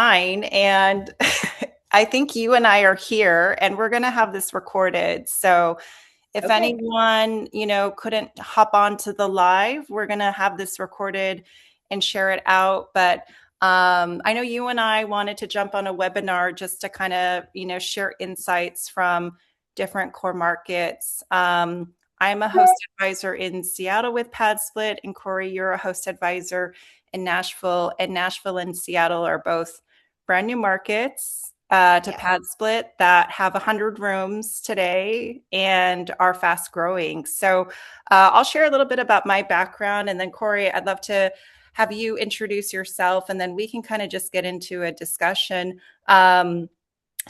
9 and I think you and I are here and we're going to have this recorded. So if Okay. anyone, couldn't hop onto the live, we're going to have this recorded and share it out. But I know you and I wanted to jump on a webinar just to kind of, share insights from different core markets. I'm a host advisor in Seattle with PadSplit, and Corey, you're a host advisor in Nashville. And Nashville and Seattle are both brand new markets to Yeah. PadSplit that have 100 rooms today and are fast growing. So I'll share a little bit about my background, and then Corey, I'd love to have you introduce yourself, and then we can kind of just get into a discussion.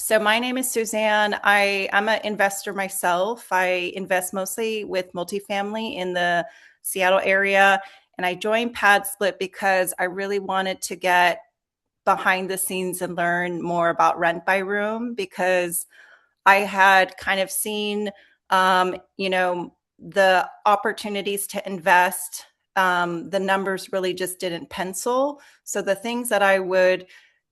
So my name is Suzanne. I'm an investor myself. I invest mostly with multifamily in the Seattle area. And I joined PadSplit because I really wanted to get behind the scenes and learn more about rent by room, because I had kind of seen, the opportunities to invest. The numbers really just didn't pencil. So the things that I would,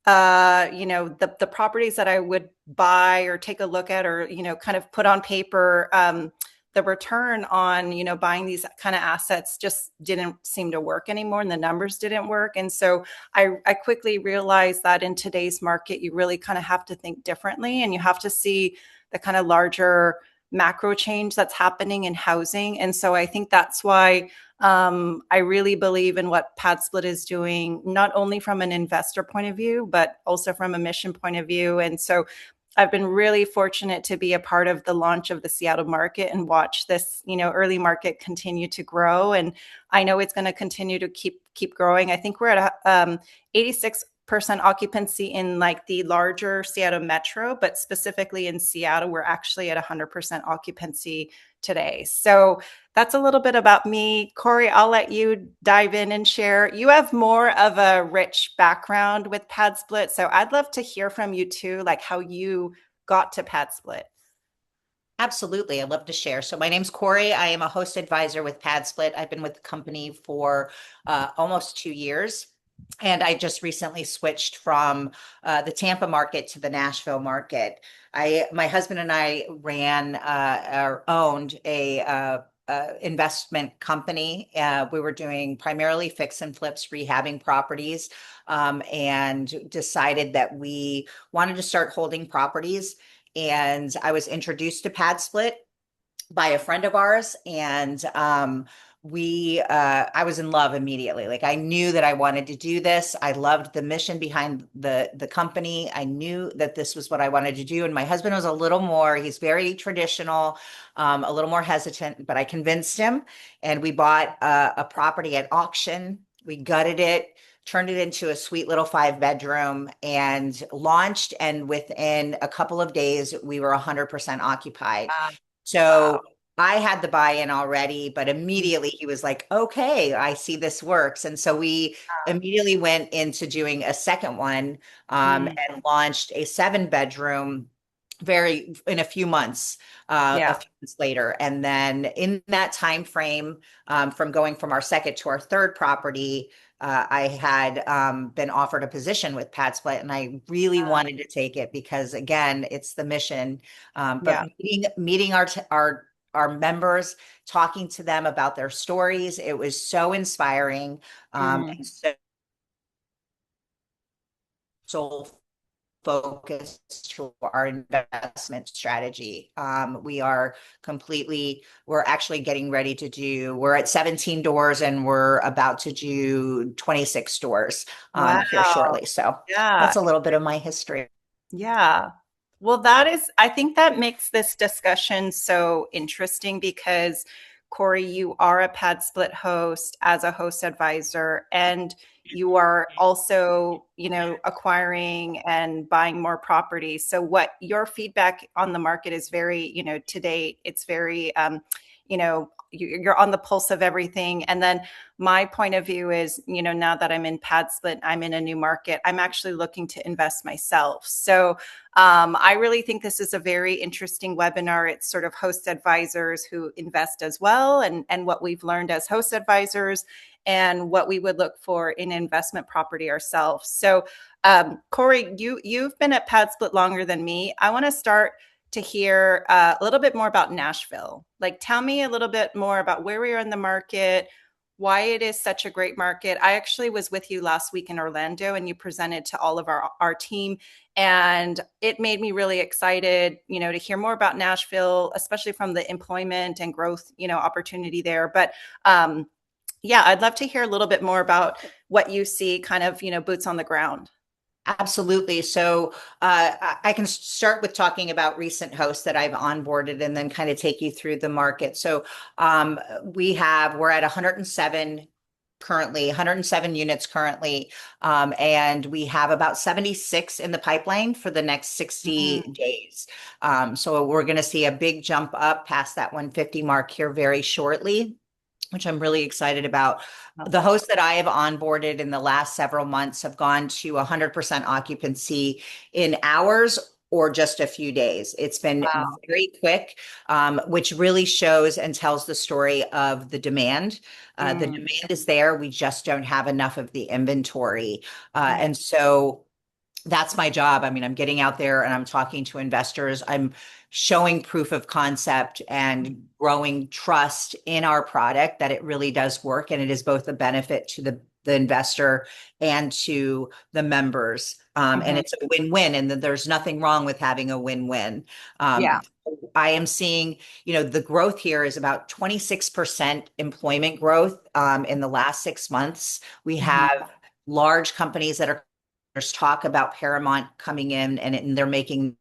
the properties that I would buy or take a look at, or, kind of put on paper, the return on, buying these kind of assets just didn't seem to work anymore, and the numbers didn't work. And so I quickly realized that in today's market, you really kind of have to think differently, and you have to see the kind of larger macro change that's happening in housing. And so I think that's why I really believe in what PadSplit is doing, not only from an investor point of view, but also from a mission point of view. And so I've been really fortunate to be a part of the launch of the Seattle market and watch this, early market continue to grow. And I know it's going to continue to keep growing. I think we're at 86% occupancy in like the larger Seattle metro, but specifically in Seattle, we're actually at 100% occupancy today. So that's a little bit about me. Corey, I'll let you dive in and share. You have more of a rich background with PadSplit, so I'd love to hear from you too, like how you got to PadSplit. Absolutely. I'd love to share. So my name's Corey. I am a host advisor with PadSplit. I've been with the company for almost 2 years. And I just recently switched from the Tampa market to the Nashville market. My husband and I ran or owned a investment company. We were doing primarily fix and flips, rehabbing properties, and decided that we wanted to start holding properties. And I was introduced to PadSplit by a friend of ours, and I was in love immediately. Like, I knew that I wanted to do this. I loved the mission behind the company. I knew that this was what I wanted to do. And my husband was a little more, he's very traditional, a little more hesitant, but I convinced him, and we bought a property at auction. We gutted it, turned it into a sweet little 5 bedroom, and launched. And within a couple of days, we were 100% occupied. Wow. So I had the buy-in already, but immediately he was like, okay, I see this works. And so we immediately went into doing a second one, Mm, and launched a 7 bedroom very in a yeah. few months later. And then in that time frame, from going from our second to our third property, I had been offered a position with PadSplit, and I really wanted to take it because, again, it's the mission. But Yeah. meeting our members, talking to them about their stories, it was so inspiring, Mm, and so soul focused to our investment strategy. We're actually getting ready to we're at 17 doors, and we're about to do 26 doors here wow. shortly. So Yeah. that's a little bit of my history. Yeah. Well, I think that makes this discussion so interesting because, Corey, you are a PadSplit host as a host advisor, and you are also, acquiring and buying more properties. So what your feedback on the market is very, to date, it's very, you're on the pulse of everything. And then my point of view is, now that I'm in PadSplit, I'm in a new market, I'm actually looking to invest myself. So I really think this is a very interesting webinar. It's sort of host advisors who invest as well, and what we've learned as host advisors and what we would look for in investment property ourselves. So Corey, you've been at PadSplit longer than me. I want to start to hear a little bit more about Nashville. Like, tell me a little bit more about where we are in the market, why it is such a great market. I actually was with you last week in Orlando, and you presented to all of our team, and it made me really excited, to hear more about Nashville, especially from the employment and growth, opportunity there. But yeah, I'd love to hear a little bit more about what you see, kind of, boots on the ground. Absolutely. So I can start with talking about recent hosts that I've onboarded and then kind of take you through the market. So we're at 107 currently, 107 units currently, and we have about 76 in the pipeline for the next 60 Mm, days. So we're going to see a big jump up past that 150 mark here very shortly, which I'm really excited about. The hosts that I have onboarded in the last several months have gone to 100% occupancy in hours or just a few days. It's been wow. very quick, which really shows and tells the story of the demand. The Mm, demand is there. We just don't have enough of the inventory. mm, And so that's my job. I mean, I'm getting out there and I'm talking to investors. I'm showing proof of concept and growing trust in our product that it really does work. And it is both a benefit to the investor and to the members. And mhm. it's a win-win, and there's nothing wrong with having a win-win. Yeah. I am seeing, the growth here is about 26% employment growth in the last 6 months. We Mhm. have large companies that are, there's talk about Paramount coming in and they're making.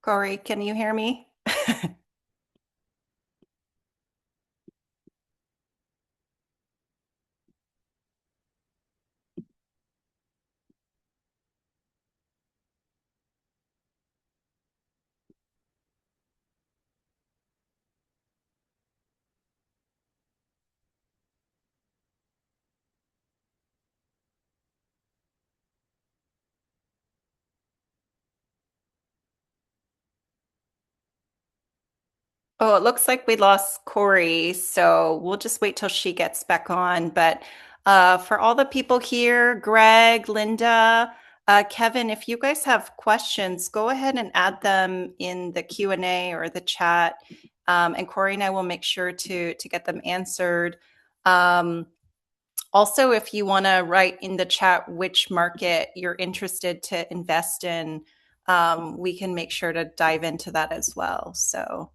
Corey, can you hear me? Oh, it looks like we lost Corey, so we'll just wait till she gets back on. But for all the people here, Greg, Linda, Kevin, if you guys have questions, go ahead and add them in the Q&A or the chat, and Corey and I will make sure to get them answered. Um, Also, if you want to write in the chat which market you're interested to invest in, we can make sure to dive into that as well. So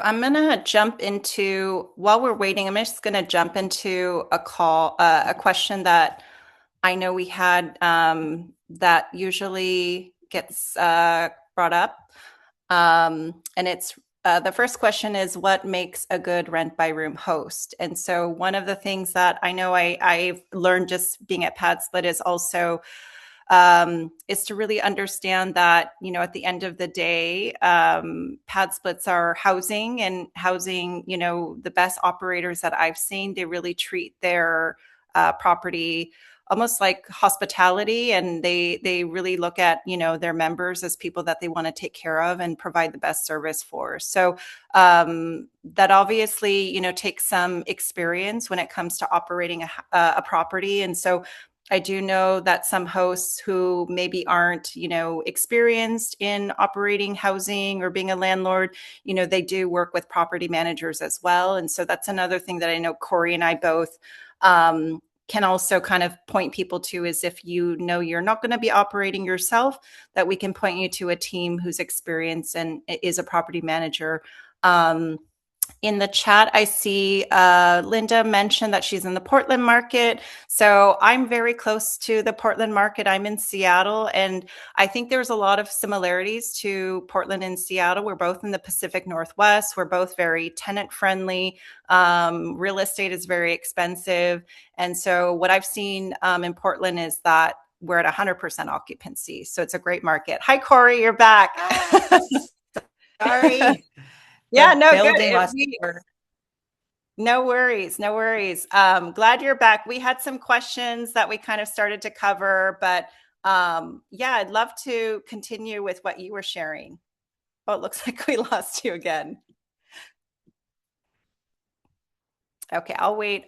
I'm gonna jump into, while we're waiting, I'm just gonna jump into a question that I know we had, that usually gets brought up. And it's the first question is, what makes a good rent by room host? And so one of the things that I know I've learned just being at PadSplit is also, is to really understand that, at the end of the day, pad splits are housing, and housing, the best operators that I've seen, they really treat their property almost like hospitality, and they really look at, their members as people that they want to take care of and provide the best service for. So that obviously, takes some experience when it comes to operating a property. And so I do know that some hosts who maybe aren't, experienced in operating housing or being a landlord, they do work with property managers as well. And so that's another thing that I know Corey and I both can also kind of point people to is if you know you're not going to be operating yourself, that we can point you to a team who's experienced and is a property manager. In the chat, I see Linda mentioned that she's in the Portland market. So I'm very close to the Portland market. I'm in Seattle, and I think there's a lot of similarities to Portland and Seattle. We're both in the Pacific Northwest. We're both very tenant friendly. Real estate is very expensive. And so what I've seen in Portland is that we're at 100% occupancy. So it's a great market. Hi, Corey, you're back. Ah, sorry. Yeah, The no, good. building must work. No worries, no worries. Glad you're back. We had some questions that we kind of started to cover, but yeah, I'd love to continue with what you were sharing. Oh, it looks like we lost you again. Okay, I'll wait.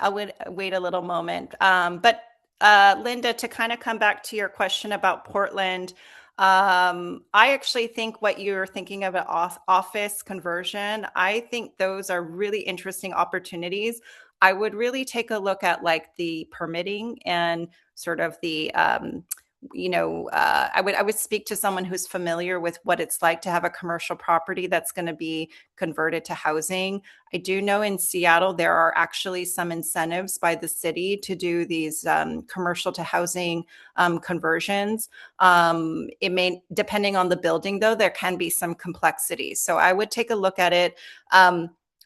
Wait a little moment. But Linda, to kind of come back to your question about Portland, I actually think what you're thinking of an office conversion, I think those are really interesting opportunities. I would really take a look at like the permitting and sort of the I would speak to someone who's familiar with what it's like to have a commercial property that's going to be converted to housing. I do know in Seattle there are actually some incentives by the city to do these commercial to housing conversions. It may, depending on the building, though, there can be some complexity. So I would take a look at it.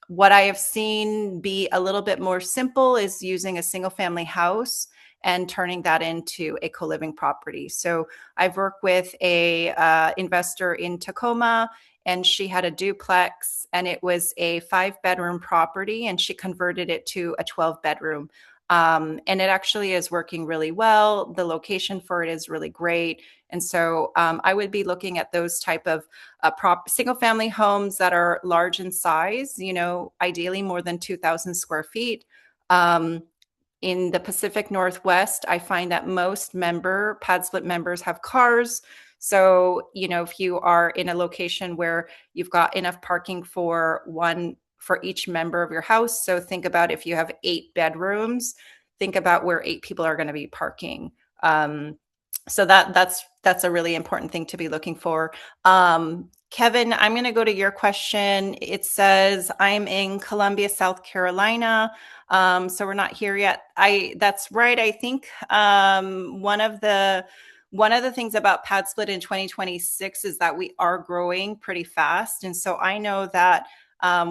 What I have seen be a little bit more simple is using a single family house and turning that into a co-living property. So I've worked with a investor in Tacoma, and she had a duplex, and it was a 5-bedroom property, and she converted it to a 12-bedroom. And it actually is working really well. The location for it is really great. And so I would be looking at those type of single family homes that are large in size, ideally more than 2,000 square feet. In the Pacific Northwest, I find that most PadSplit members have cars. So, if you are in a location where you've got enough parking for each member of your house. So think about if you have 8 bedrooms, think about where 8 people are going to be parking. So that's a really important thing to be looking for. Kevin, I'm going to go to your question. It says, I'm in Columbia, South Carolina. So we're not here yet. That's right. I think one of the things about PadSplit in 2026 is that we are growing pretty fast. And so I know that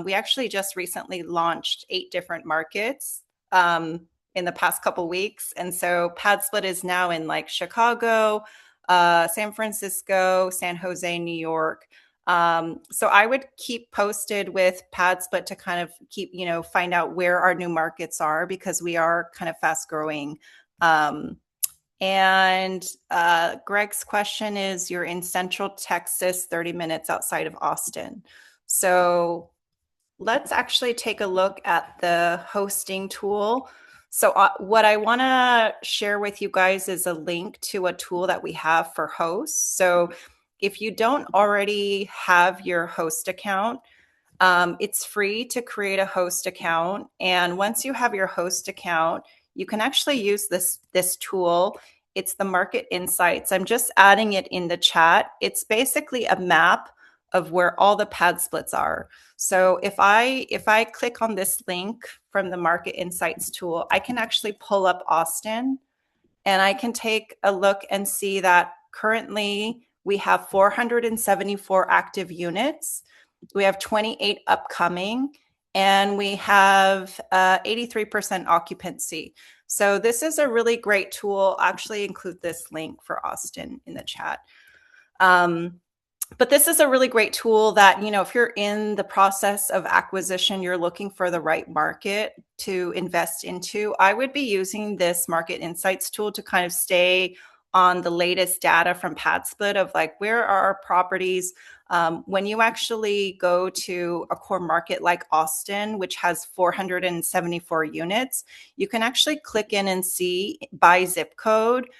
we actually just recently launched 8 different markets in the past couple weeks. And so PadSplit is now in like Chicago, San Francisco, San Jose, New York. So I would keep posted with PadSplit to kind of find out where our new markets are, because we are kind of fast growing. And Greg's question is, you're in Central Texas, 30 minutes outside of Austin. So let's actually take a look at the hosting tool. So what I want to share with you guys is a link to a tool that we have for hosts. So if you don't already have your host account, it's free to create a host account. And once you have your host account, you can actually use this tool. It's the Market Insights. I'm just adding it in the chat. It's basically a map of where all the PadSplits are. So if I click on this link from the Market Insights tool, I can actually pull up Austin, and I can take a look and see that currently we have 474 active units. We have 28 upcoming, and we have 83% occupancy. So this is a really great tool. I'll actually include this link for Austin in the chat. But this is a really great tool that, if you're in the process of acquisition, you're looking for the right market to invest into, I would be using this Market Insights tool to kind of stay on the latest data from PadSplit of like, where are our properties? When you actually go to a core market like Austin, which has 474 units, you can actually click in and see by zip code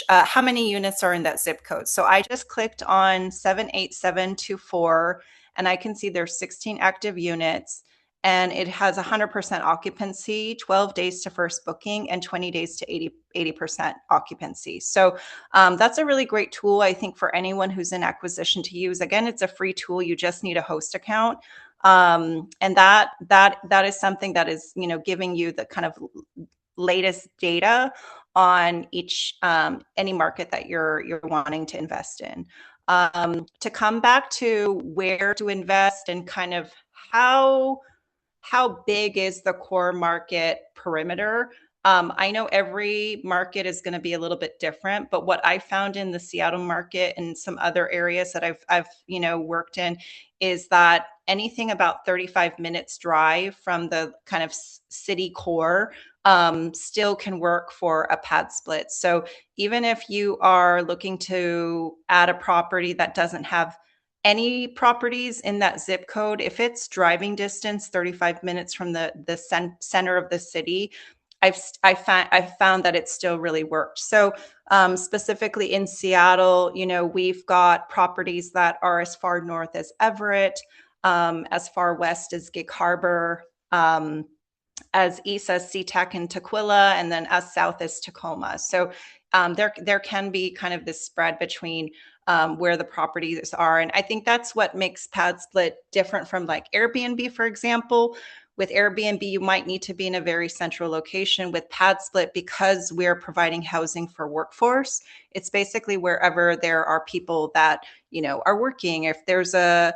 how many units are in that zip code. So I just clicked on 78724, and I can see there's 16 active units. and it has 100% occupancy, 12 days to first booking, and 20 days to 80% occupancy. So that's a really great tool, I think, for anyone who's in acquisition to use. Again, it's a free tool. You just need a host account. And that is something that is, giving you the kind of latest data on each any market that you're wanting to invest in. To come back to where to invest and kind of how big is the core market perimeter. I know every market is going to be a little bit different, but what I found in the Seattle market and some other areas that I've worked in is that anything about 35 minutes drive from the kind of city core still can work for a pad split. So even if you are looking to add a property that doesn't have any properties in that zip code, if it's driving distance 35 minutes from the center of the city, I've found that it still really worked. So specifically in Seattle, we've got properties that are as far north as Everett, as far west as Gig Harbor, as east as SeaTac and Tequila, and then as south as Tacoma. So there can be kind of this spread between where the properties are. And I think that's what makes PadSplit different from like Airbnb, for example. With Airbnb, you might need to be in a very central location. With PadSplit, because we're providing housing for workforce, it's basically wherever there are people that, are working. If there's a,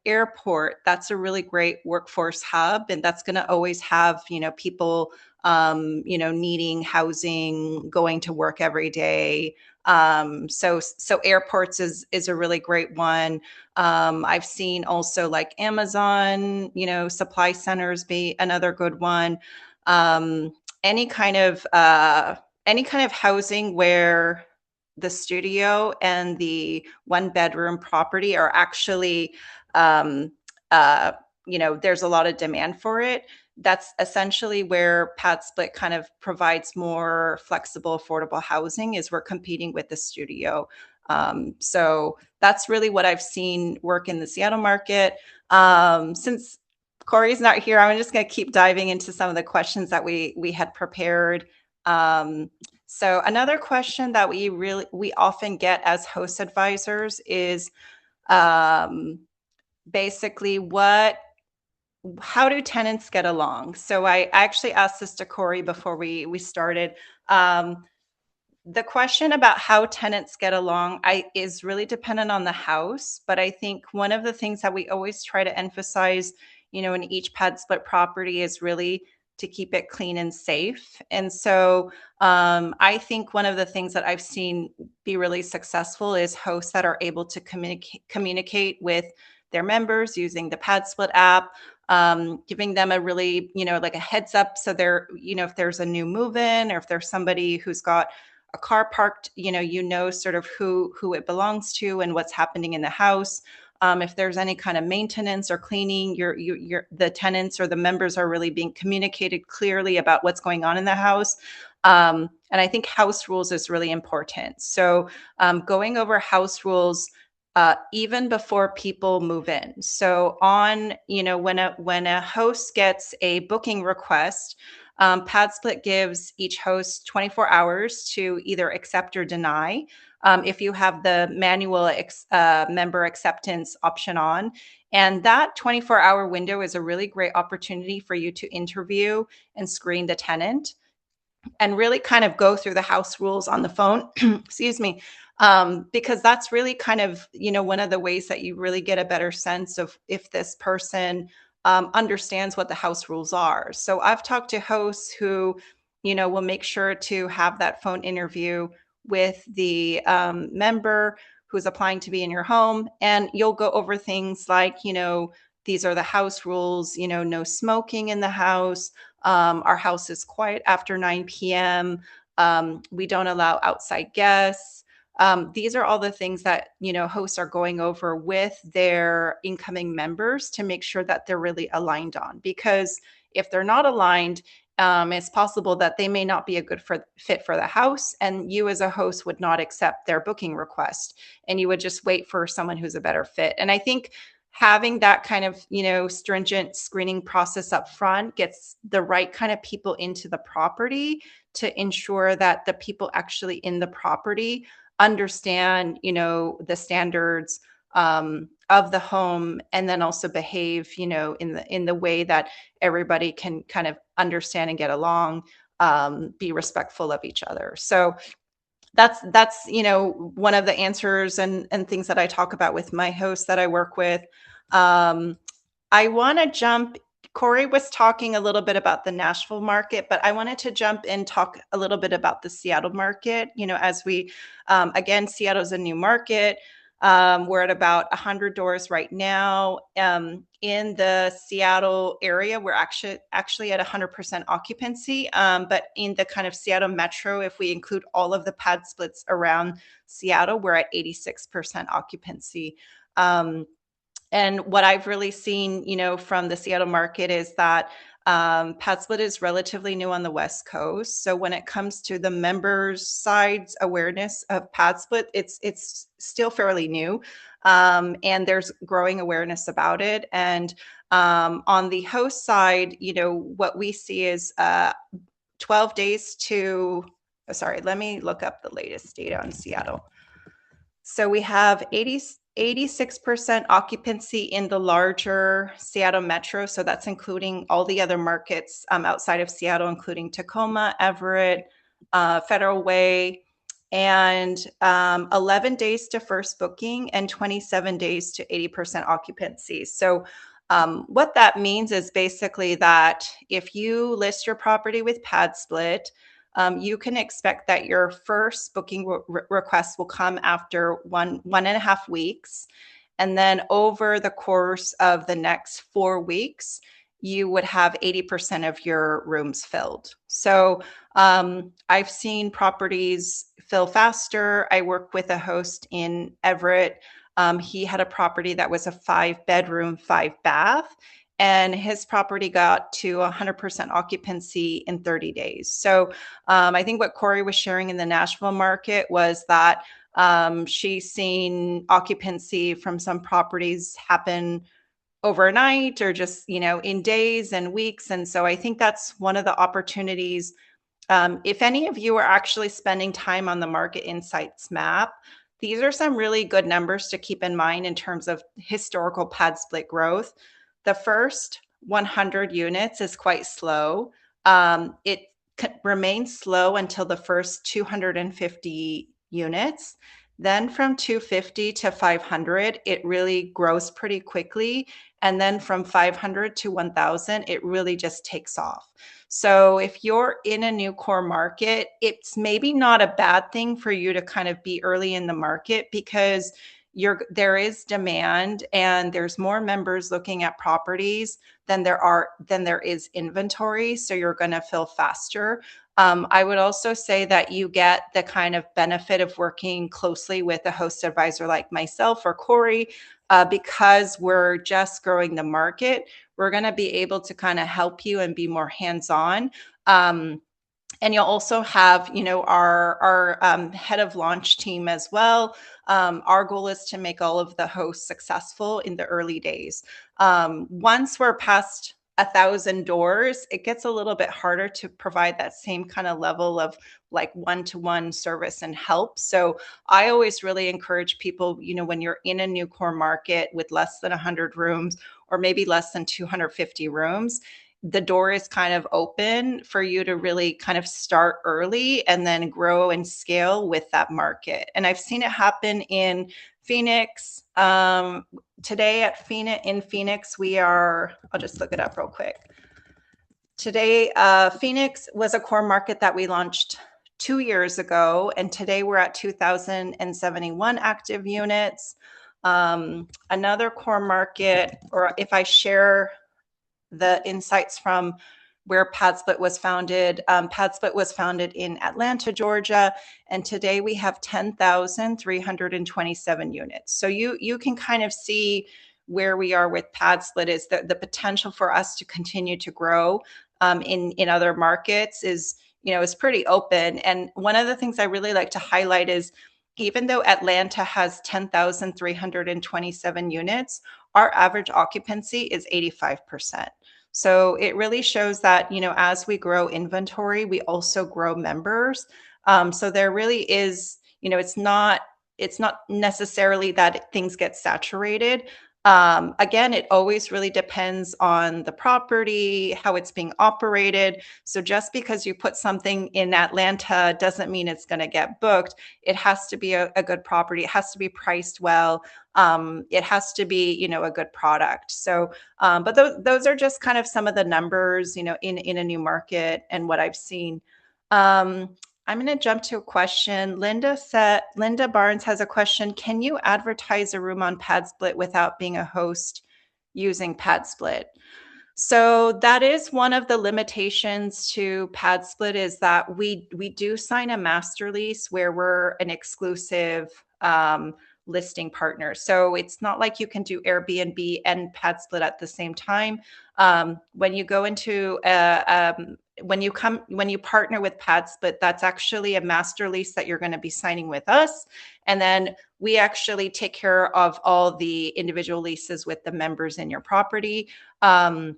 airport, that's a really great workforce hub. And that's going to always have, people, needing housing, going to work every day. So airports is a really great one. I've seen also like Amazon, supply centers be another good one. Um, any kind of housing where the studio and the one bedroom property are actually, um, there's a lot of demand for it. That's essentially where PadSplit kind of provides more flexible, affordable housing, is we're competing with the studio. So that's really what I've seen work in the Seattle market. Since Corey's not here, I'm just going to keep diving into some of the questions that we had prepared. So another question that we often get as host advisors is basically how do tenants get along? So I actually asked this to Corey before we started. The question about how tenants get along is really dependent on the house, but I think one of the things that we always try to emphasize, in each pad split property is really to keep it clean and safe. And so I think one of the things that I've seen be really successful is hosts that are able to communicate with their members using the PadSplit app, giving them a really, like a heads up. So they're, if there's a new move in, or if there's somebody who's got a car parked, sort of who it belongs to and what's happening in the house. If there's any kind of maintenance or cleaning, the tenants or the members are really being communicated clearly about what's going on in the house. And I think house rules is really important. So going over house rules even before people move in. So when a host gets a booking request, PadSplit gives each host 24 hours to either accept or deny. If you have the manual member acceptance option on. And that 24-hour window is a really great opportunity for you to interview and screen the tenant and really kind of go through the house rules on the phone, excuse me, because that's really kind of, one of the ways that you really get a better sense of if this person understands what the house rules are. So I've talked to hosts who, will make sure to have that phone interview with the member who's applying to be in your home. And you'll go over things like, these are the house rules, no smoking in the house. Our house is quiet after 9 p.m. We don't allow outside guests. These are all the things that, hosts are going over with their incoming members to make sure that they're really aligned on. Because if they're not aligned, it's possible that they may not be a good fit for the house, and you as a host would not accept their booking request, and you would just wait for someone who's a better fit. And I think having that kind of, stringent screening process up front gets the right kind of people into the property to ensure that the people actually in the property understand, the standards of the home, and then also behave, in the way that everybody can kind of understand and get along, be respectful of each other. So that's one of the answers and things that I talk about with my hosts that I work with. I want to jump. Corey was talking a little bit about the Nashville market, but I wanted to jump and talk a little bit about the Seattle market. As we, again, Seattle's a new market. We're at about 100 doors right now. In the Seattle area, we're actually at 100% occupancy. But in the kind of Seattle metro, if we include all of the pad splits around Seattle, we're at 86% occupancy. And what I've really seen, from the Seattle market is that PadSplit is relatively new on the West Coast. So when it comes to the members' side's awareness of PadSplit, it's still fairly new, and there's growing awareness about it. And on the host side, what we see is 12 days to. Sorry, let me look up the latest data on Seattle. So we have 86% occupancy in the larger Seattle metro. So that's including all the other markets outside of Seattle, including Tacoma, Everett, Federal Way, and 11 days to first booking and 27 days to 80% occupancy. So what that means is basically that if you list your property with PadSplit, you can expect that your first booking request will come after one and a half weeks. And then over the course of the next 4 weeks, you would have 80% of your rooms filled. So I've seen properties fill faster. I work with a host in Everett. He had a property that was a 5-bedroom, 5-bath, and his property got to 100% occupancy in 30 days. So I think what Corey was sharing in the Nashville market was that she's seen occupancy from some properties happen overnight or just, in days and weeks. And so I think that's one of the opportunities. If any of you are actually spending time on the Market Insights map, these are some really good numbers to keep in mind in terms of historical PadSplit growth. The first 100 units is quite slow. It remains slow until the first 250 units. Then from 250 to 500, it really grows pretty quickly. And then from 500 to 1,000, it really just takes off. So if you're in a new core market, it's maybe not a bad thing for you to kind of be early in the market, because there is demand and there's more members looking at properties than there is inventory. So you're going to fill faster. I would also say that you get the kind of benefit of working closely with a host advisor like myself or Corey, because we're just growing the market. We're going to be able to kind of help you and be more hands-on. And you'll also have, our head of launch team as well. Our goal is to make all of the hosts successful in the early days. Once we're past 1,000 doors, it gets a little bit harder to provide that same kind of level of like one-to-one service and help. So I always really encourage people, when you're in a new core market with less than 100 rooms or maybe less than 250 rooms, the door is kind of open for you to really kind of start early and then grow and scale with that market. And I've seen it happen in Phoenix. Today in Phoenix, I'll just look it up real quick. Today, Phoenix was a core market that we launched 2 years ago. And today we're at 2,071 active units. Another core market, or if I share the insights from where PadSplit was founded. PadSplit was founded in Atlanta, Georgia, and today we have 10,327 units. So you can kind of see where we are with PadSplit is the potential for us to continue to grow in other markets is pretty open. And one of the things I really like to highlight is even though Atlanta has 10,327 units, our average occupancy is 85%. So it really shows that, as we grow inventory, we also grow members. So there really is, it's not necessarily that things get saturated. Again, it always really depends on the property, how it's being operated. So just because you put something in Atlanta doesn't mean it's going to get booked. It has to be a good property. It has to be priced well. It has to be, a good product. So, but those are just kind of some of the numbers, in a new market and what I've seen. I'm going to jump to a question. Linda Barnes has a question. Can you advertise a room on PadSplit without being a host using PadSplit? So that is one of the limitations to PadSplit, is that we do sign a master lease where we're an exclusive listing partner. So it's not like you can do Airbnb and PadSplit at the same time. When you go into when you partner with PadSplit, that's actually a master lease that you're going to be signing with us, and then we actually take care of all the individual leases with the members in your property. And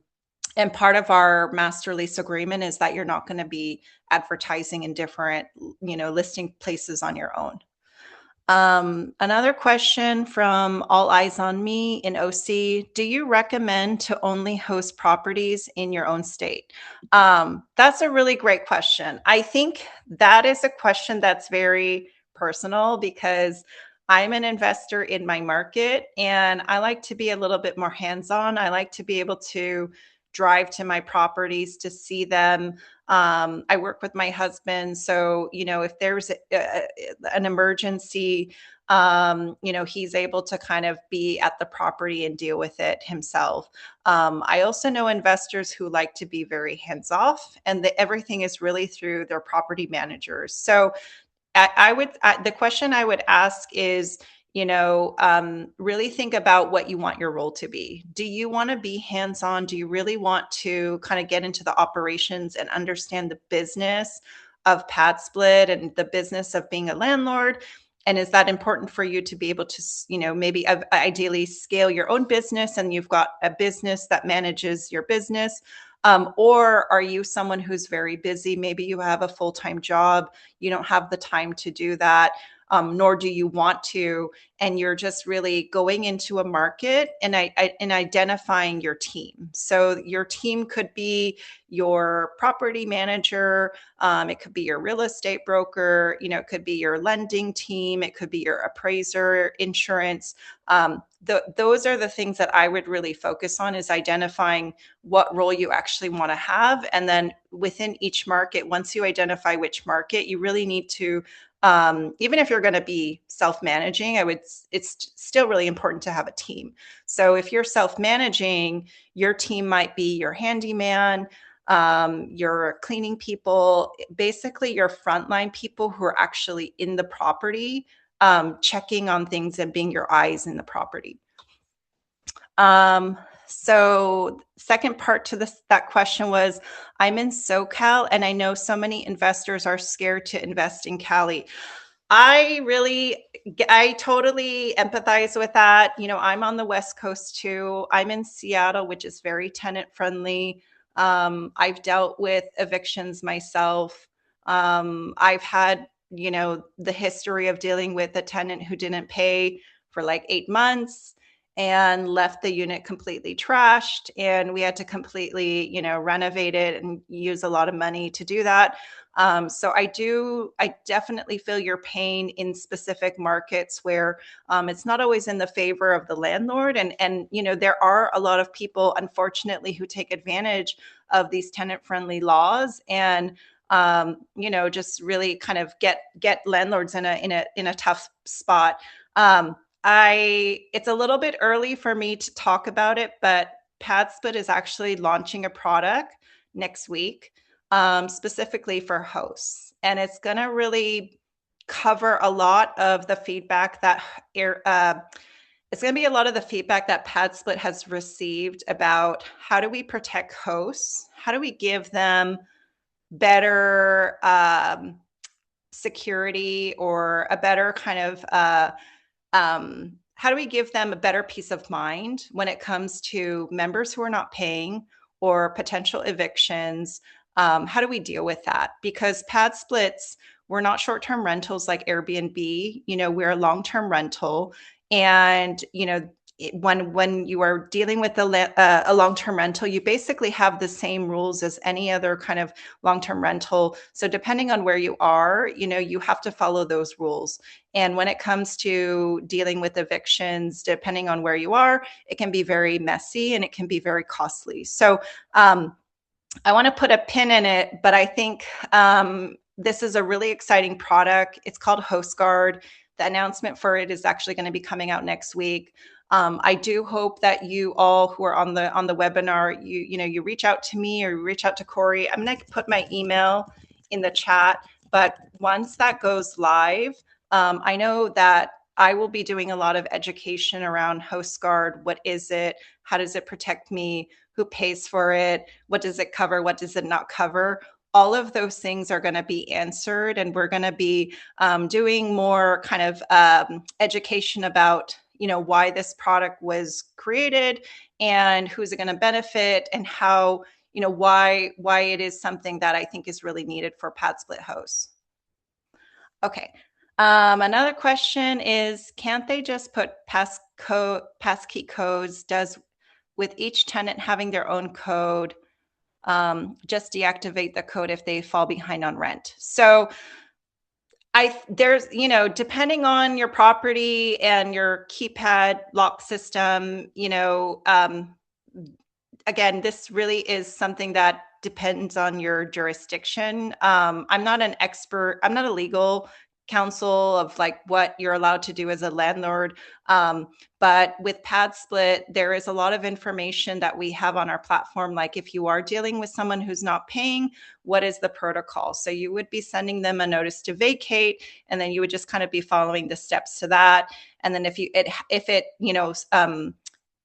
part of our master lease agreement is that you're not going to be advertising in different, listing places on your own. Another question from All Eyes on Me in OC. Do you recommend to only host properties in your own state? That's a really great question. I think that is a question that's very personal, because I'm an investor in my market and I like to be a little bit more hands-on. I like to be able to drive to my properties to see them. I work with my husband. So, if there's an emergency, he's able to kind of be at the property and deal with it himself. I also know investors who like to be very hands off, and everything is really through their property managers. So the question I would ask is, really think about what you want your role to be. Do you want to be hands-on? Do you really want to kind of get into the operations and understand the business of PadSplit and the business of being a landlord? And is that important for you to be able to, maybe ideally scale your own business and you've got a business that manages your business? Or are you someone who's very busy? Maybe you have a full-time job. You don't have the time to do that, nor do you want to. And you're just really going into a market and identifying your team. So your team could be your property manager. It could be your real estate broker. It could be your lending team. It could be your appraiser, insurance. Those are the things that I would really focus on, is identifying what role you actually want to have. And then within each market, once you identify which market, you really need to, even if you're going to be self-managing, it's still really important to have a team. So if you're self-managing, your team might be your handyman, your cleaning people, basically your frontline people who are actually in the property, checking on things and being your eyes in the property. So second part to that question was, I'm in SoCal and I know so many investors are scared to invest in Cali. I totally empathize with that. I'm on the West Coast too. I'm in Seattle, which is very tenant friendly. I've dealt with evictions myself. I've had, the history of dealing with a tenant who didn't pay for like 8 months and left the unit completely trashed. And we had to completely, renovate it and use a lot of money to do that. So I definitely feel your pain in specific markets where it's not always in the favor of the landlord. And there are a lot of people, unfortunately, who take advantage of these tenant-friendly laws and just really kind of get landlords in a tough spot. It's a little bit early for me to talk about it, but PadSplit is actually launching a product next week, specifically for hosts. And it's going to really cover a lot of the feedback it's going to be a lot of the feedback that PadSplit has received about how do we protect hosts? How do we give them better security or a better kind of how do we give them a better peace of mind when it comes to members who are not paying or potential evictions? How do we deal with that? Because pad splits, we're not short-term rentals like Airbnb. We're a long-term rental, and when you are dealing with a long-term rental, you basically have the same rules as any other kind of long-term rental. So depending on where you are, you have to follow those rules. And when it comes to dealing with evictions, depending on where you are, it can be very messy and it can be very costly. So I want to put a pin in it, but I think this is a really exciting product. It's called HostGuard. The announcement for it is actually going to be coming out next week. I do hope that you all who are on the webinar, you reach out to me or you reach out to Corey. I'm going to put my email in the chat, but once that goes live, I know that I will be doing a lot of education around HostGuard. What is it? How does it protect me? Who pays for it? What does it cover? What does it not cover? All of those things are going to be answered, and we're going to be doing more kind of education about why this product was created and who's it going to benefit, and how why it is something that I think is really needed for PadSplit hosts. Okay. Another question is, can't they just put passkey codes? Does with each tenant having their own code, just deactivate the code if they fall behind on rent? So there's, depending on your property and your keypad lock system, again, this really is something that depends on your jurisdiction. I'm not an expert. I'm not a legal counsel of like what you're allowed to do as a landlord. But with PadSplit, there is a lot of information that we have on our platform. Like if you are dealing with someone who's not paying, what is the protocol? So you would be sending them a notice to vacate, and then you would just kind of be following the steps to that. And then if it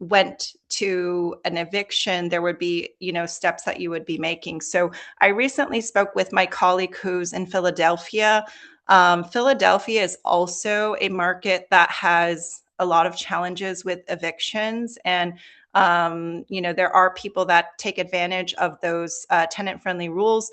went to an eviction, there would be, steps that you would be making. So I recently spoke with my colleague who's in Philadelphia. Philadelphia is also a market that has a lot of challenges with evictions. And, there are people that take advantage of those tenant-friendly rules.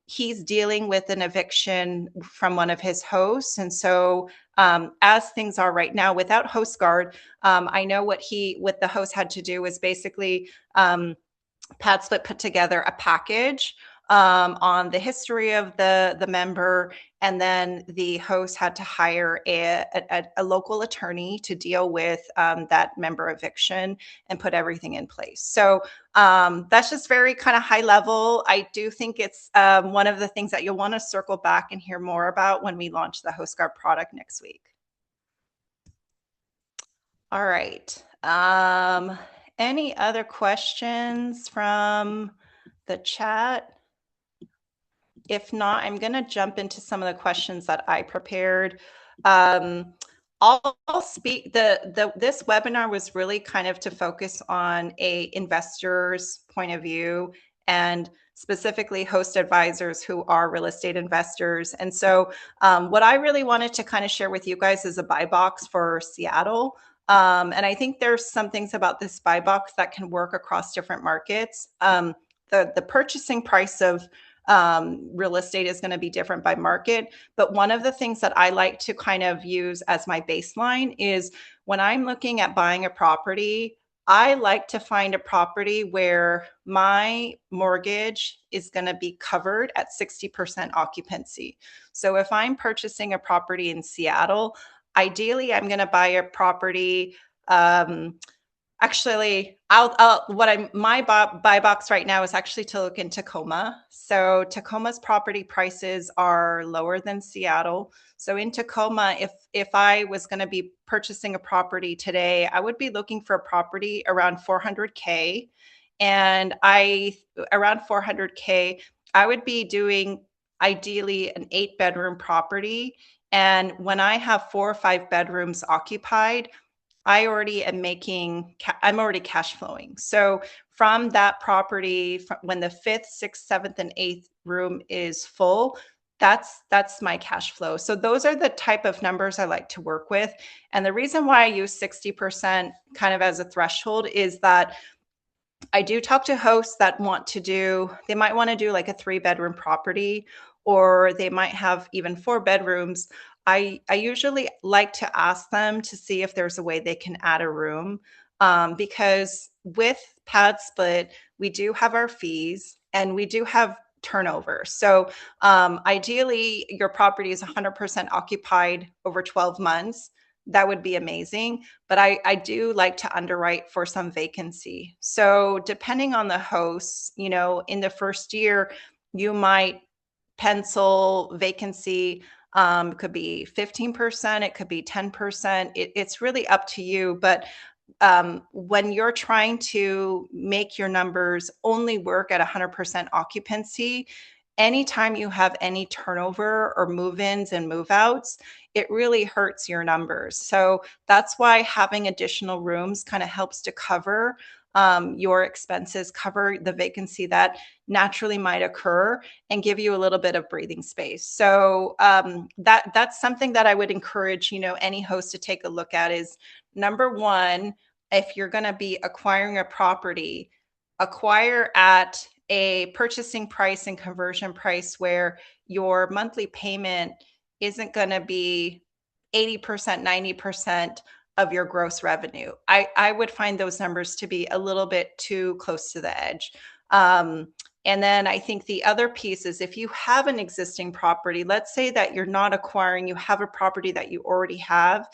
He's dealing with an eviction from one of his hosts. And so as things are right now, without HostGuard, I know what the host had to do was basically PadSplit put together a package on the history of the member, and then the host had to hire a local attorney to deal with that member eviction and put everything in place. So that's just very kind of high level. I do think it's one of the things that you'll want to circle back and hear more about when we launch the HostGuard product next week. All right. Any other questions from the chat? If not, I'm going to jump into some of the questions that I prepared. I'll speak. This webinar was really kind of to focus on a investor's point of view, and specifically host advisors who are real estate investors. And so what I really wanted to kind of share with you guys is a buy box for Seattle. And I think there's some things about this buy box that can work across different markets. The purchasing price of real estate is going to be different by market. But one of the things that I like to kind of use as my baseline is when I'm looking at buying a property, I like to find a property where my mortgage is going to be covered at 60% occupancy. So if I'm purchasing a property in Seattle, ideally I'm going to buy a property. Actually, my buy box right now is actually to look in Tacoma. So Tacoma's property prices are lower than Seattle. So in Tacoma, if I was going to be purchasing a property today, I would be looking for a property around 400K. And around 400K, I would be doing ideally an 8-bedroom property. And when I have 4 or 5 bedrooms occupied, I'm already cash flowing. So from that property, when the 5th, 6th, 7th, and 8th room is full, that's my cash flow. So those are the type of numbers I like to work with. And the reason why I use 60% kind of as a threshold is that I do talk to hosts that they might want to do like a 3 bedroom property, or they might have even 4 bedrooms. I usually like to ask them to see if there's a way they can add a room, because with PadSplit, we do have our fees and we do have turnover. So ideally, your property is 100% occupied over 12 months. That would be amazing, but I do like to underwrite for some vacancy. So depending on the hosts, in the first year, you might pencil vacancy. It could be 15%, it could be 10%. It's really up to you. But when you're trying to make your numbers only work at 100% occupancy, anytime you have any turnover or move-ins and move-outs, it really hurts your numbers. So that's why having additional rooms kind of helps to cover your expenses, cover the vacancy that naturally might occur, and give you a little bit of breathing space. So that's something that I would encourage, any host to take a look at. Is number one, if you're going to be acquiring a property, acquire at a purchasing price and conversion price where your monthly payment isn't going to be 80%, 90% of your gross revenue. I would find those numbers to be a little bit too close to the edge. And then I think the other piece is, if you have an existing property, let's say that you're not acquiring, you have a property that you already have,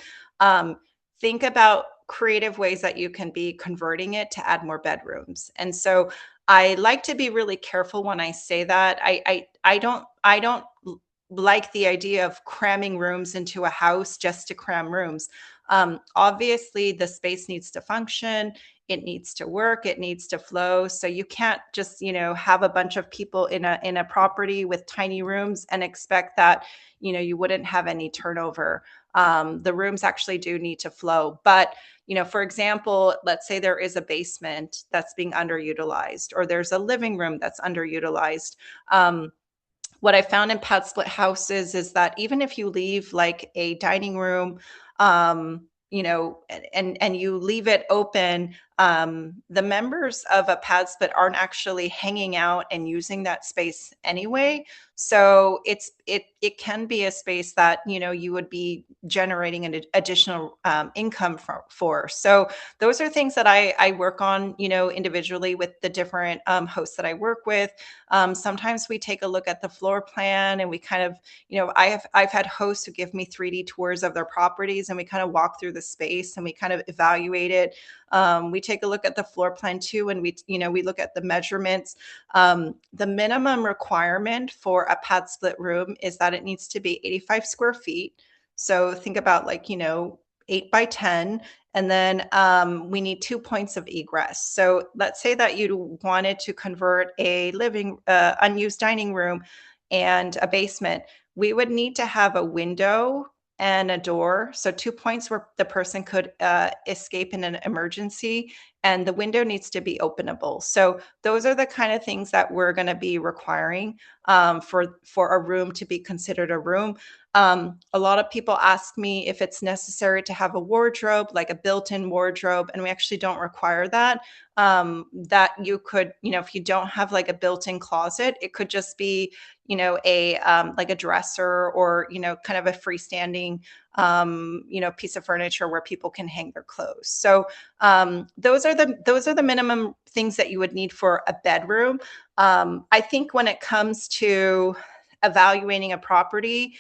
think about creative ways that you can be converting it to add more bedrooms. And so I like to be really careful when I say that. I don't like the idea of cramming rooms into a house just to cram rooms. Obviously, the space needs to function. It needs to work. It needs to flow. So you can't just, have a bunch of people in a property with tiny rooms and expect that, you wouldn't have any turnover. The rooms actually do need to flow. But, for example, let's say there is a basement that's being underutilized, or there's a living room that's underutilized. What I found in PadSplit houses is that even if you leave like a dining room, and you leave it open, the members of a PadSplit aren't actually hanging out and using that space anyway. So it can be a space that you would be generating an additional income for. So those are things that I work on, individually with the different hosts that I work with. Sometimes we take a look at the floor plan, and we kind of, I've had hosts who give me 3D tours of their properties, and we kind of walk through the space and we kind of evaluate it. We take a look at the floor plan too, and we look at the measurements. The minimum requirement for a PadSplit room is that it needs to be 85 square feet. So think about 8 by 10. And then we need 2 points of egress. So let's say that you wanted to convert a unused dining room and a basement. We would need to have a window and a door. So 2 points where the person could escape in an emergency, and the window needs to be openable. So those are the kind of things that we're going to be requiring for a room to be considered a room. A lot of people ask me if it's necessary to have a wardrobe, like a built-in wardrobe, and we actually don't require that. That you could, if you don't have like a built-in closet, it could just be, like a dresser, or, kind of a freestanding, piece of furniture where people can hang their clothes. So those are the minimum things that you would need for a bedroom. I think when it comes to evaluating a property,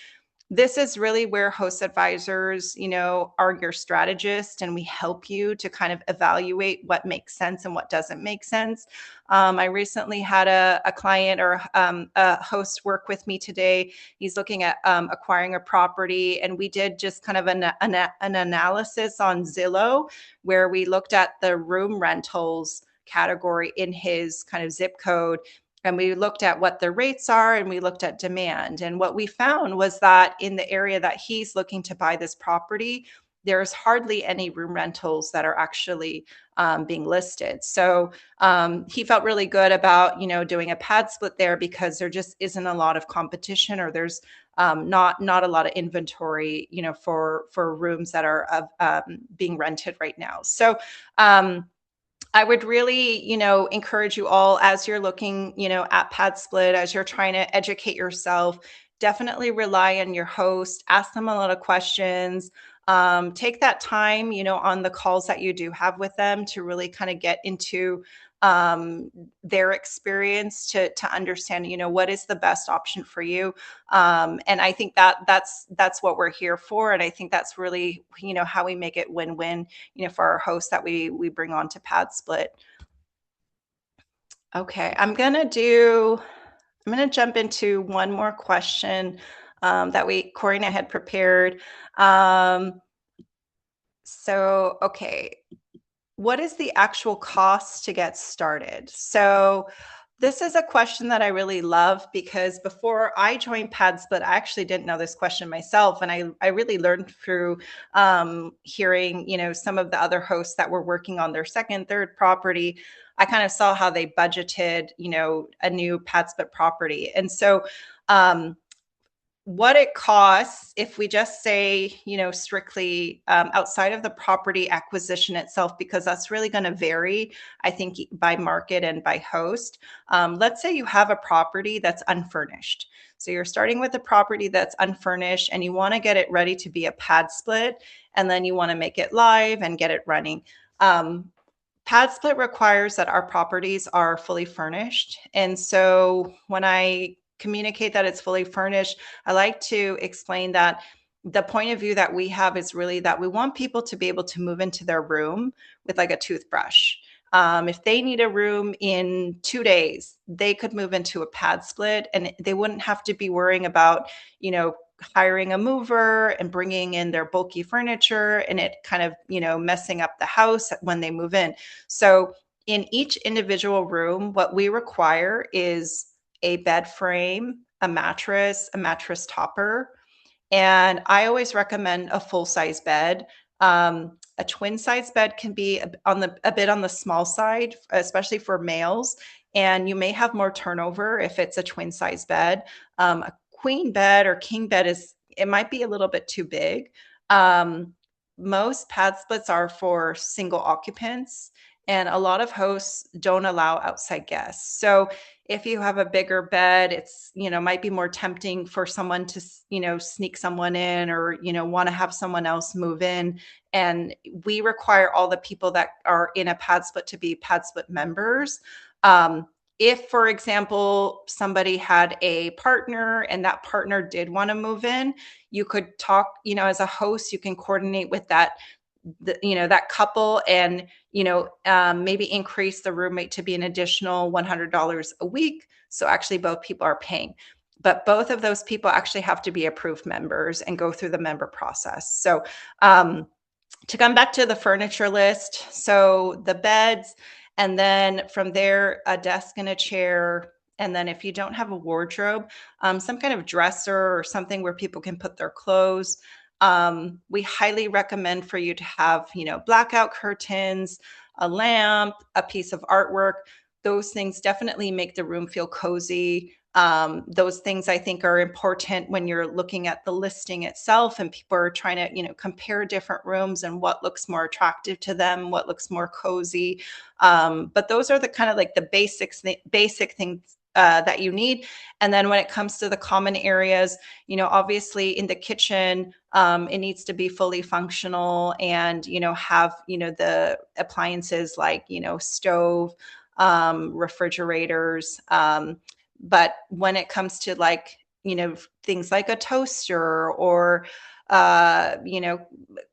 this is really where host advisors, are your strategist, and we help you to kind of evaluate what makes sense and what doesn't make sense. I recently had a client, or a host, work with me today. He's looking at acquiring a property, and we did just kind of an analysis on Zillow, where we looked at the room rentals category in his kind of zip code. And we looked at what the rates are, and we looked at demand. And what we found was that in the area that he's looking to buy this property, there's hardly any room rentals that are actually being listed. So he felt really good about, doing a pad split there because there just isn't a lot of competition, or there's not a lot of inventory, for rooms that are being rented right now. So I would really, encourage you all, as you're looking, at PadSplit, as you're trying to educate yourself, definitely rely on your host, ask them a lot of questions. Take that time, on the calls that you do have with them to really kind of get into their experience to understand, what is the best option for you. And I think that's what we're here for. And I think that's really, how we make it win-win, for our hosts that we bring on to PadSplit. Okay, I'm gonna jump into one more question that Corey and I had prepared. Okay, what is the actual cost to get started? So this is a question that I really love, because before I joined PadSplit, I actually didn't know this question myself. And I really learned through hearing, some of the other hosts that were working on their second, third property. I kind of saw how they budgeted, a new PadSplit property. And so what it costs, if we just say, strictly outside of the property acquisition itself, because that's really going to vary, I think, by market and by host. Let's say you have a property that's unfurnished. So you're starting with a property that's unfurnished and you want to get it ready to be a pad split, and then you want to make it live and get it running. PadSplit requires that our properties are fully furnished. And so when I communicate that it's fully furnished, I like to explain that the point of view that we have is really that we want people to be able to move into their room with like a toothbrush. If they need a room in 2 days, they could move into a pad split, and they wouldn't have to be worrying about, hiring a mover and bringing in their bulky furniture and it kind of, messing up the house when they move in. So in each individual room, what we require is a bed frame, a mattress topper, and I always recommend a full size bed. A twin size bed can be a bit on the small side, especially for males. And you may have more turnover if it's a twin size bed. A queen bed or king bed it might be a little bit too big. Most pad splits are for single occupants, and a lot of hosts don't allow outside guests. So if you have a bigger bed, it's, might be more tempting for someone to, sneak someone in, or, want to have someone else move in. And we require all the people that are in a pad split to be pad split members. If, for example, somebody had a partner and that partner did want to move in, you could talk, as a host, you can coordinate with that couple, and maybe increase the roommate to be an additional $100 a week. So actually both people are paying, but both of those people actually have to be approved members and go through the member process. So to come back to the furniture list, so the beds, and then from there, a desk and a chair. And then if you don't have a wardrobe, some kind of dresser or something where people can put their clothes. We highly recommend for you to have, blackout curtains, a lamp, a piece of artwork. Those things definitely make the room feel cozy. Those things I think are important when you're looking at the listing itself and people are trying to, compare different rooms and what looks more attractive to them, what looks more cozy. But those are the kind of like the basic things that you need. And then when it comes to the common areas, obviously in the kitchen, it needs to be fully functional and, have, the appliances like, stove, refrigerators. But when it comes to like, things like a toaster or,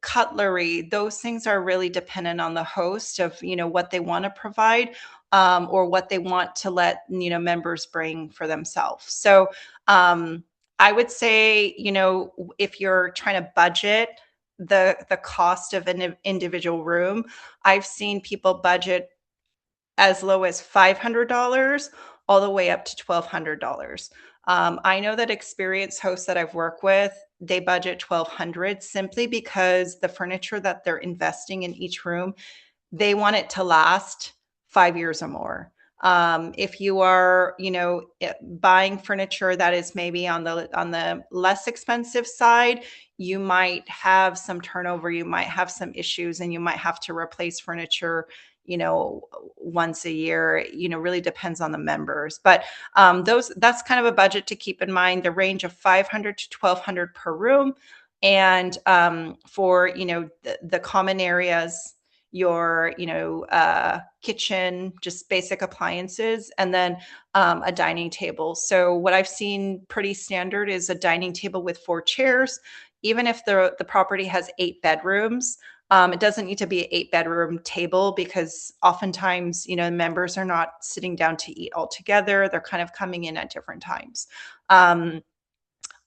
cutlery, those things are really dependent on the host of, what they want to provide, or what they want to let, members bring for themselves. So I would say, if you're trying to budget the cost of an individual room, I've seen people budget as low as $500 all the way up to $1,200. I know that experienced hosts that I've worked with, they budget 1,200 simply because the furniture that they're investing in each room, they want it to last 5 years or more. If you are, buying furniture that is maybe on the less expensive side, you might have some turnover, you might have some issues, and you might have to replace furniture, once a year. Really depends on the members, but that's kind of a budget to keep in mind. The range of 500 to 1,200 per room, and for the common areas, your kitchen, just basic appliances, and then a dining table. So what I've seen pretty standard is a dining table with 4 chairs. Even if the property has 8 bedrooms, it doesn't need to be an 8 bedroom table, because oftentimes members are not sitting down to eat all together. They're kind of coming in at different times.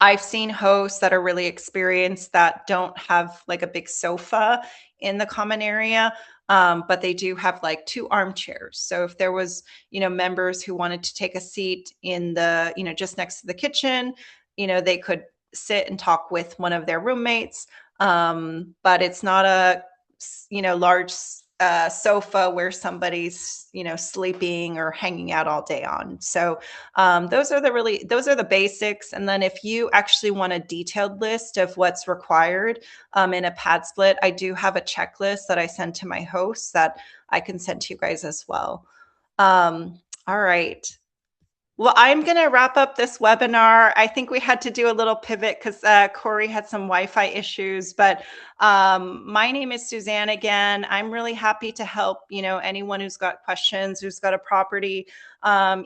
I've seen hosts that are really experienced that don't have like a big sofa in the common area, but they do have like 2 armchairs. So if there was, members who wanted to take a seat in the, just next to the kitchen, they could sit and talk with one of their roommates. But it's not a, large sofa where somebody's, sleeping or hanging out all day on. So those are the basics. And then if you actually want a detailed list of what's required in a pad split, I do have a checklist that I send to my hosts that I can send to you guys as well. All right. Well, I'm going to wrap up this webinar. I think we had to do a little pivot because Corey had some Wi-Fi issues, but my name is Suzanne again. I'm really happy to help, anyone who's got questions, who's got a property.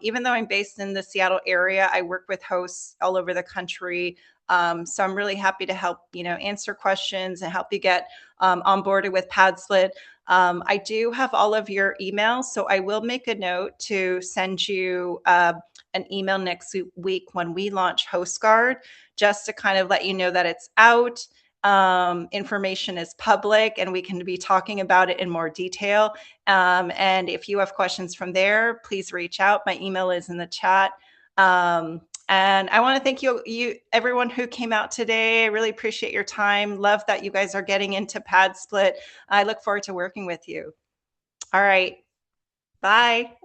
Even though I'm based in the Seattle area, I work with hosts all over the country. So I'm really happy to help, answer questions and help you get onboarded with PadSplit. I do have all of your emails, so I will make a note to send you an email next week when we launch HostGuard, just to kind of let you know that it's out. Information is public, and we can be talking about it in more detail. And if you have questions from there, please reach out. My email is in the chat. And I want to thank you, everyone who came out today. I really appreciate your time. Love that you guys are getting into PadSplit. I look forward to working with you. All right. Bye.